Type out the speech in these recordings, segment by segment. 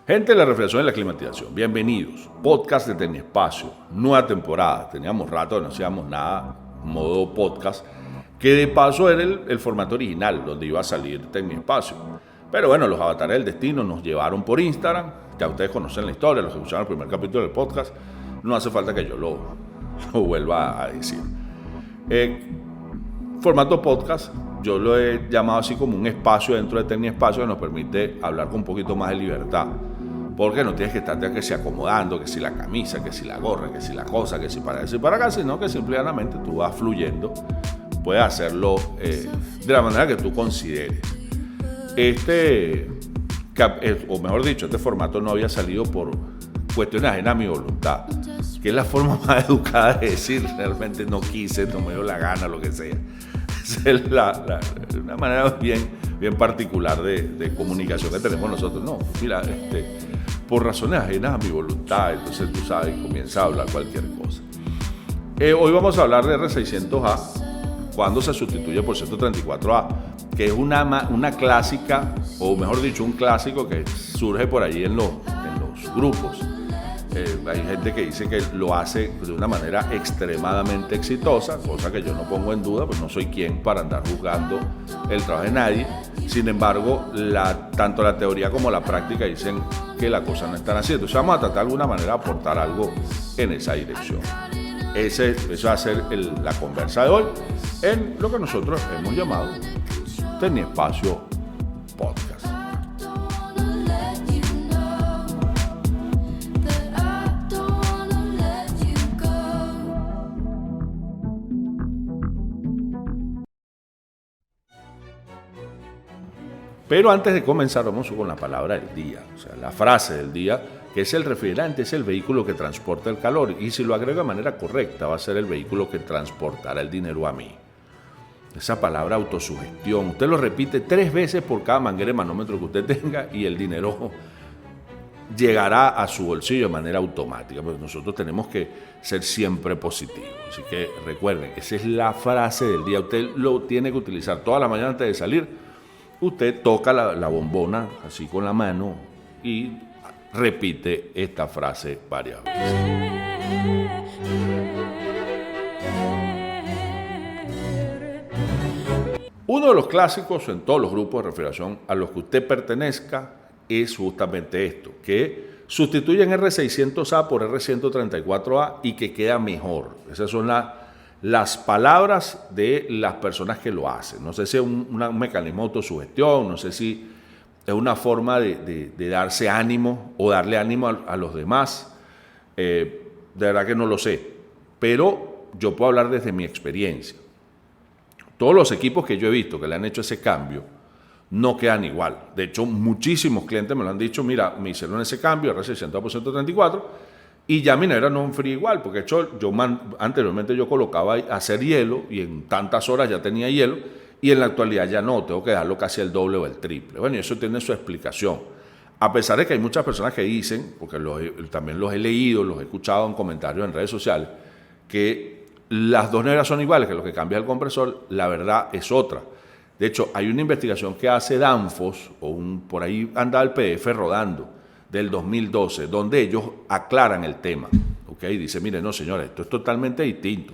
Gente de la refrigeración y la climatización, bienvenidos. Podcast de Tecniespacio, nueva temporada. Teníamos rato que no hacíamos nada, modo podcast, que de paso era el formato original, donde iba a salir Tecniespacio. Pero bueno, los avatares del destino nos llevaron por Instagram. Ya ustedes conocen la historia, los que escucharon el primer capítulo del podcast. No hace falta que yo lo vuelva a decir. Formato podcast, yo lo he llamado así como un espacio dentro de Tecniespacio que nos permite hablar con un poquito más de libertad. Porque no tienes que estar que si acomodando, que si la camisa, que si la gorra, que si la cosa, que si para allá, que si para acá, sino que simplemente tú vas fluyendo, puedes hacerlo de la manera que tú consideres. O mejor dicho, este formato no había salido por cuestiones ajenas a mi voluntad, que es la forma más educada de decir, realmente no quise, no me dio la gana, lo que sea. Es una manera bien particular de comunicación que tenemos nosotros. No, mira, por razones ajenas a mi voluntad, entonces tú sabes, comienza a hablar cualquier cosa. Hoy vamos a hablar de R600A, cuando se sustituye por 134A, que es una clásica, o mejor dicho, un clásico que surge por allí en los grupos. Hay gente que dice que lo hace de una manera extremadamente exitosa, cosa que yo no pongo en duda, pues no soy quien para andar juzgando el trabajo de nadie. Sin embargo, tanto la teoría como la práctica dicen que la cosa no es tan así. Entonces vamos a tratar de alguna manera de aportar algo en esa dirección. Esa va a ser la conversa de hoy en lo que nosotros hemos llamado Tecniespacio Podcast. Pero antes de comenzar, vamos con la palabra del día, o sea, la frase del día, que es: el refrigerante es el vehículo que transporta el calor, y si lo agrego de manera correcta, va a ser el vehículo que transportará el dinero a mí. Esa palabra autosugestión, usted lo repite 3 veces por cada manguera de manómetro que usted tenga y el dinero llegará a su bolsillo de manera automática, porque nosotros tenemos que ser siempre positivos. Así que recuerden, esa es la frase del día, usted lo tiene que utilizar toda la mañana antes de salir. Usted toca la bombona así con la mano y repite esta frase varias veces. Uno de los clásicos en todos los grupos de refrigeración a los que usted pertenezca es justamente esto, que sustituyen R600A por R134A y que queda mejor. Esas son las palabras de las personas que lo hacen. No sé si es un mecanismo de autosugestión, no sé si es una forma de darse ánimo o darle ánimo a los demás. De verdad que no lo sé, pero yo puedo hablar desde mi experiencia. Todos los equipos que yo he visto que le han hecho ese cambio no quedan igual. De hecho, muchísimos clientes me lo han dicho: mira, me hicieron ese cambio, R600 por 134, y ya mi nevera no enfría igual, porque de hecho anteriormente yo colocaba a hacer hielo y en tantas horas ya tenía hielo, y en la actualidad ya no, tengo que dejarlo casi el doble o el triple. Bueno, y eso tiene su explicación. A pesar de que hay muchas personas que dicen, porque también los he leído, los he escuchado en comentarios en redes sociales, que las dos neveras son iguales, que lo que cambia es el compresor, la verdad es otra. De hecho, hay una investigación que hace Danfoss, por ahí anda el PDF rodando, del 2012, donde ellos aclaran el tema. ¿Okay? Dice: mire, no señores, esto es totalmente distinto.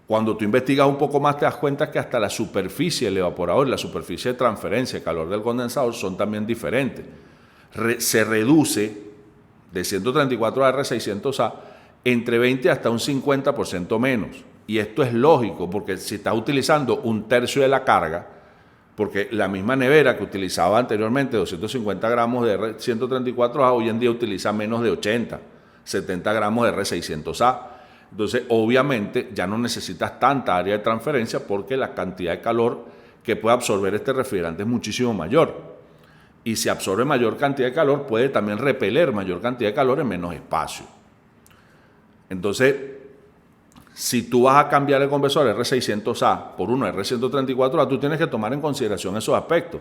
Cuando tú investigas un poco más te das cuenta que hasta la superficie del evaporador y la superficie de transferencia de calor del condensador son también diferentes. Se reduce de 134 a R600A entre 20 hasta un 50% menos. Y esto es lógico, porque si estás utilizando un tercio de la carga, porque la misma nevera que utilizaba anteriormente 250 gramos de R134A, hoy en día utiliza menos de 80, 70 gramos de R600A. Entonces, obviamente, ya no necesitas tanta área de transferencia, porque la cantidad de calor que puede absorber este refrigerante es muchísimo mayor. Y si absorbe mayor cantidad de calor, puede también repeler mayor cantidad de calor en menos espacio. Entonces, si tú vas a cambiar el compresor R600A por uno R134A, tú tienes que tomar en consideración esos aspectos,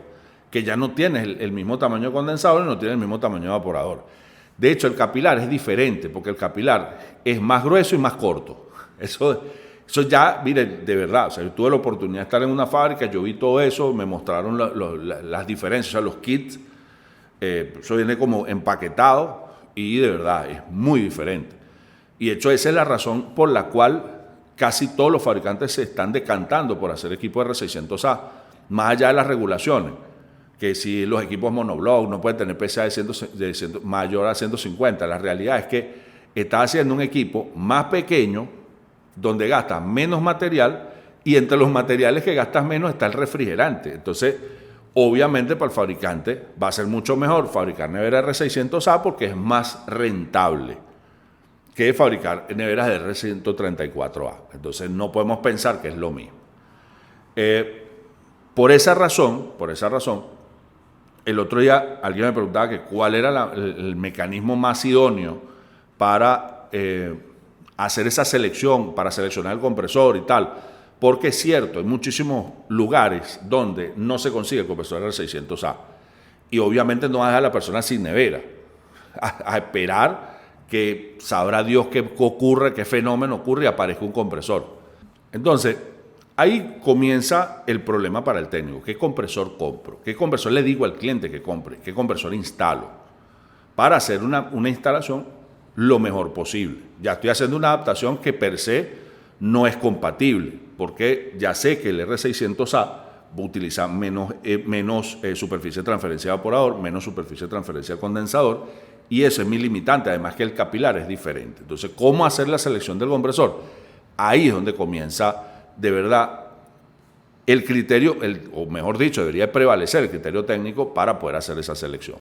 que ya no tienes el mismo tamaño de condensador y no tienes el mismo tamaño de evaporador. De hecho, el capilar es diferente, porque el capilar es más grueso y más corto. Eso ya, mire, de verdad, o sea, yo tuve la oportunidad de estar en una fábrica, yo vi todo eso, me mostraron las diferencias, o sea, los kits Eso viene como empaquetado y de verdad es muy diferente. Y de hecho esa es la razón por la cual casi todos los fabricantes se están decantando por hacer equipos R600A, más allá de las regulaciones, que si los equipos monoblock no pueden tener PSA mayor a 150, la realidad es que está haciendo un equipo más pequeño, donde gastas menos material, y entre los materiales que gastas menos está el refrigerante. Entonces, obviamente para el fabricante va a ser mucho mejor fabricar nevera R600A porque es más rentable que fabricar neveras de R134A. Entonces no podemos pensar que es lo mismo. Por esa razón, el otro día alguien me preguntaba que cuál era el mecanismo más idóneo para hacer esa selección, para seleccionar el compresor y tal. Porque es cierto, hay muchísimos lugares donde no se consigue el compresor R600A. Y obviamente no va a dejar a la persona sin nevera, a esperar que sabrá Dios qué ocurre, qué fenómeno ocurre y aparezca un compresor. Entonces, ahí comienza el problema para el técnico. ¿Qué compresor compro? ¿Qué compresor le digo al cliente que compre? ¿Qué compresor instalo? Para hacer una instalación lo mejor posible. Ya estoy haciendo una adaptación que per se no es compatible, porque ya sé que el R600A utiliza menos superficie de transferencia de evaporador, menos superficie de transferencia de condensador, y eso es mi limitante, además que el capilar es diferente. Entonces, ¿cómo hacer la selección del compresor? Ahí es donde comienza, de verdad, el criterio, o mejor dicho, debería prevalecer el criterio técnico para poder hacer esa selección.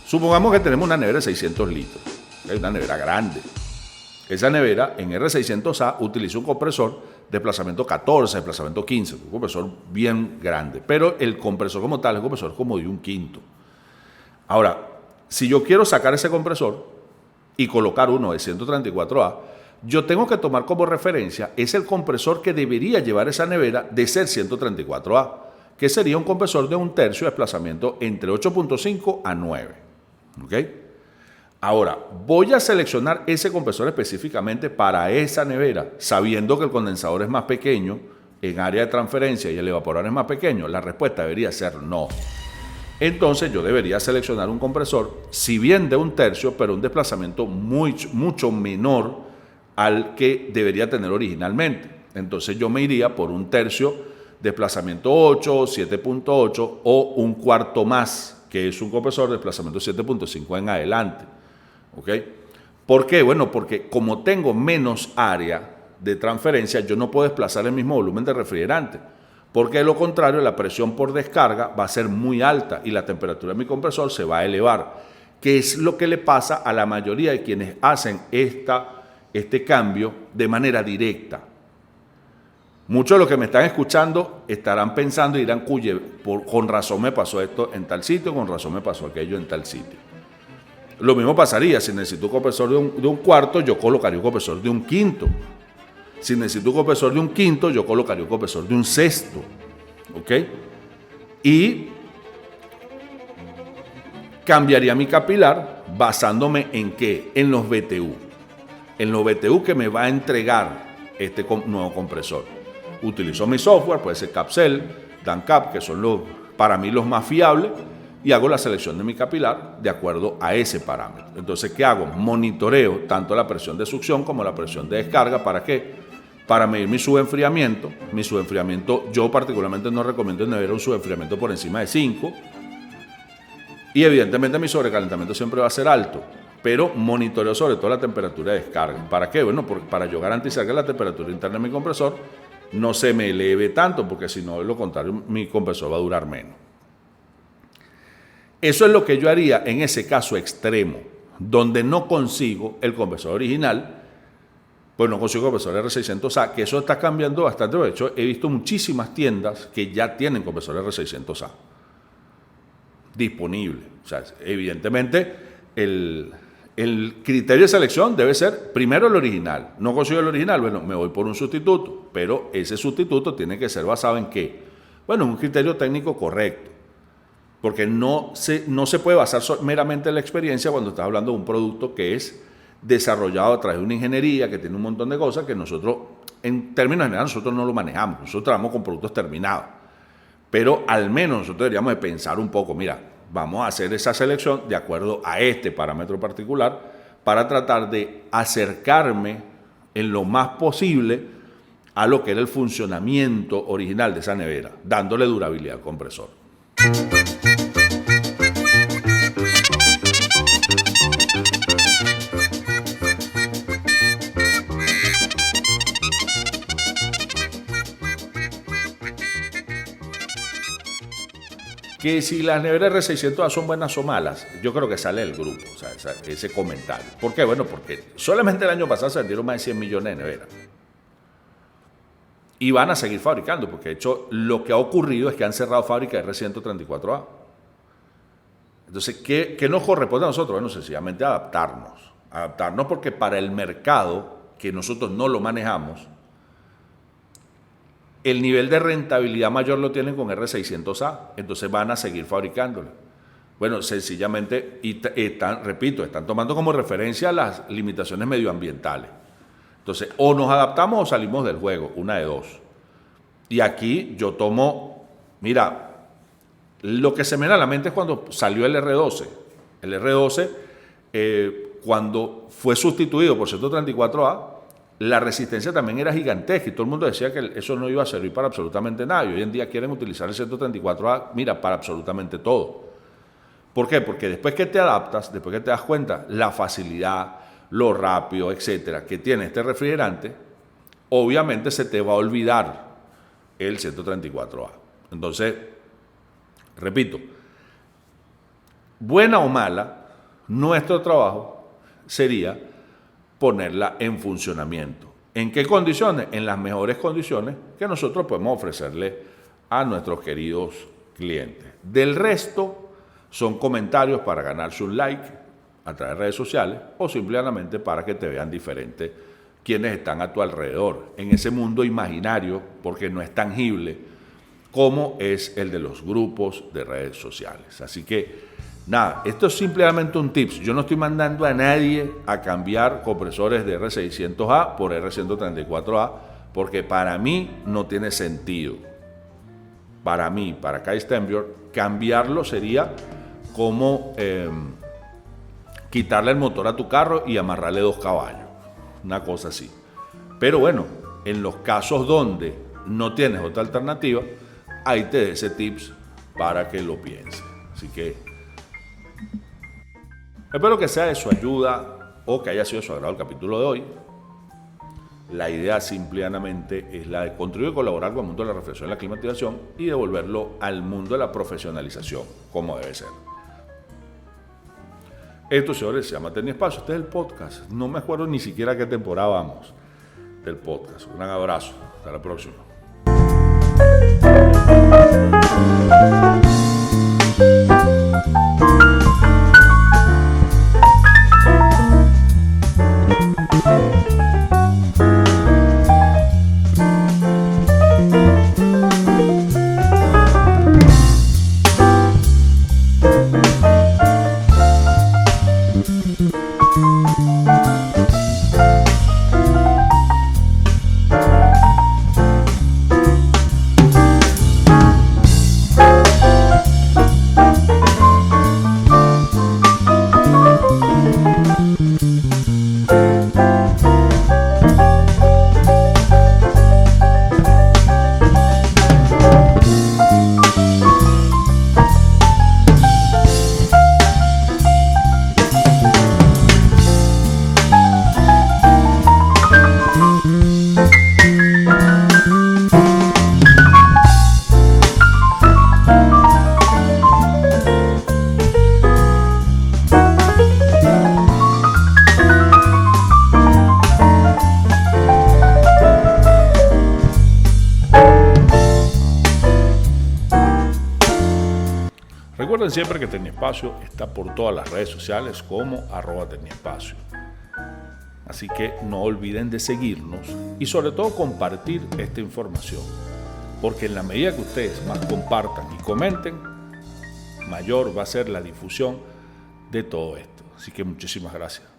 Supongamos que tenemos una nevera de 600 litros, es una nevera grande. Esa nevera en R600A utiliza un compresor de desplazamiento 14, desplazamiento 15, un compresor bien grande, pero el compresor como tal es un compresor como de 1/5. Ahora, si yo quiero sacar ese compresor y colocar uno de 134A, yo tengo que tomar como referencia es el compresor que debería llevar esa nevera de ser 134A, que sería un compresor de 1/3 de desplazamiento entre 8.5 a 9. ¿Ok? Ahora, voy a seleccionar ese compresor específicamente para esa nevera, sabiendo que el condensador es más pequeño en área de transferencia y el evaporador es más pequeño. La respuesta debería ser no. Entonces yo debería seleccionar un compresor, si bien de 1/3, pero un desplazamiento mucho menor al que debería tener originalmente. Entonces yo me iría por 1/3, desplazamiento 8, 7.8 o 1/4 más, que es un compresor de desplazamiento 7.5 en adelante. ¿Ok? ¿Por qué? Bueno, porque como tengo menos área de transferencia, yo no puedo desplazar el mismo volumen de refrigerante, porque de lo contrario la presión por descarga va a ser muy alta y la temperatura de mi compresor se va a elevar, que es lo que le pasa a la mayoría de quienes hacen este cambio de manera directa. Muchos de los que me están escuchando estarán pensando y dirán, cuye, con razón me pasó esto en tal sitio, con razón me pasó aquello en tal sitio. Lo mismo pasaría, si necesito un compresor de 1/4, yo colocaría un compresor de 1/5. Si necesito un compresor de 1/5, yo colocaría un compresor de 1/6. ¿Ok? Y cambiaría mi capilar basándome en ¿qué? En los BTU. En los BTU que me va a entregar este nuevo compresor. Utilizo mi software, puede ser Capcel, DanCap, que son para mí los más fiables, y hago la selección de mi capilar de acuerdo a ese parámetro. Entonces, ¿qué hago? Monitoreo tanto la presión de succión como la presión de descarga. ¿Para qué? Para medir mi subenfriamiento. Mi subenfriamiento, yo particularmente no recomiendo en nevera un subenfriamiento por encima de 5. Y evidentemente mi sobrecalentamiento siempre va a ser alto. Pero monitoreo sobre todo la temperatura de descarga. ¿Para qué? Bueno, para yo garantizar que la temperatura interna de mi compresor no se me eleve tanto, porque si no, de lo contrario, mi compresor va a durar menos. Eso es lo que yo haría en ese caso extremo, donde no consigo el compresor original, pues no consigo el compresor R600A, que eso está cambiando bastante. De hecho, he visto muchísimas tiendas que ya tienen compresor R600A disponible. O sea, evidentemente, el criterio de selección debe ser primero el original. No consigo el original, bueno, me voy por un sustituto, pero ese sustituto tiene que ser basado en ¿qué? Bueno, un criterio técnico correcto. Porque no se puede basar meramente en la experiencia cuando estás hablando de un producto que es desarrollado a través de una ingeniería que tiene un montón de cosas que nosotros, en términos generales, nosotros no lo manejamos. Nosotros trabajamos con productos terminados. Pero al menos nosotros deberíamos de pensar un poco, mira, vamos a hacer esa selección de acuerdo a este parámetro particular para tratar de acercarme en lo más posible a lo que era el funcionamiento original de esa nevera, dándole durabilidad al compresor. Que si las neveras R600A son buenas o malas, yo creo que sale del grupo, o sea, ese comentario. ¿Por qué? Bueno, porque solamente el año pasado se vendieron más de 100 millones de neveras. Y van a seguir fabricando, porque de hecho lo que ha ocurrido es que han cerrado fábricas de R134A. Entonces, ¿qué nos corresponde a nosotros? Bueno, sencillamente adaptarnos. Adaptarnos porque para el mercado, que nosotros no lo manejamos, el nivel de rentabilidad mayor lo tienen con R600A, entonces van a seguir fabricándolo. Bueno, sencillamente, están tomando como referencia las limitaciones medioambientales. Entonces, o nos adaptamos o salimos del juego, una de dos. Y aquí yo tomo, mira, lo que se me viene a la mente es cuando salió el R12. El R12, cuando fue sustituido por 134A, la resistencia también era gigantesca y todo el mundo decía que eso no iba a servir para absolutamente nada. Y hoy en día quieren utilizar el 134A, mira, para absolutamente todo. ¿Por qué? Porque después que te adaptas, después que te das cuenta la facilidad, lo rápido, etcétera, que tiene este refrigerante, obviamente se te va a olvidar el 134A. Entonces, repito, buena o mala, nuestro trabajo sería ponerla en funcionamiento. ¿En qué condiciones? En las mejores condiciones que nosotros podemos ofrecerle a nuestros queridos clientes. Del resto, son comentarios para ganarse un like a través de redes sociales o simplemente para que te vean diferente quienes están a tu alrededor, en ese mundo imaginario, porque no es tangible, como es el de los grupos de redes sociales. Así que, nada, esto es simplemente un tips. Yo no estoy mandando a nadie a cambiar compresores de R600A por R134A, porque para mí no tiene sentido. Para mí, para Kai Stenbjörn, cambiarlo sería como quitarle el motor a tu carro y amarrarle 2 caballos. Una cosa así. Pero bueno, en los casos donde no tienes otra alternativa, ahí te doy ese tips para que lo pienses. Así que espero que sea de su ayuda o que haya sido de su agrado el capítulo de hoy. La idea simplemente es la de contribuir y colaborar con el mundo de la refrigeración y la climatización y devolverlo al mundo de la profesionalización, como debe ser. Esto, señores, se llama Tenía Espacio. Este es el podcast. No me acuerdo ni siquiera qué temporada vamos del podcast. Un gran abrazo. Hasta la próxima. Recuerden siempre que Tecniespacio está por todas las redes sociales como @Tecniespacio. Así que no olviden de seguirnos y sobre todo compartir esta información, porque en la medida que ustedes más compartan y comenten, mayor va a ser la difusión de todo esto. Así que muchísimas gracias.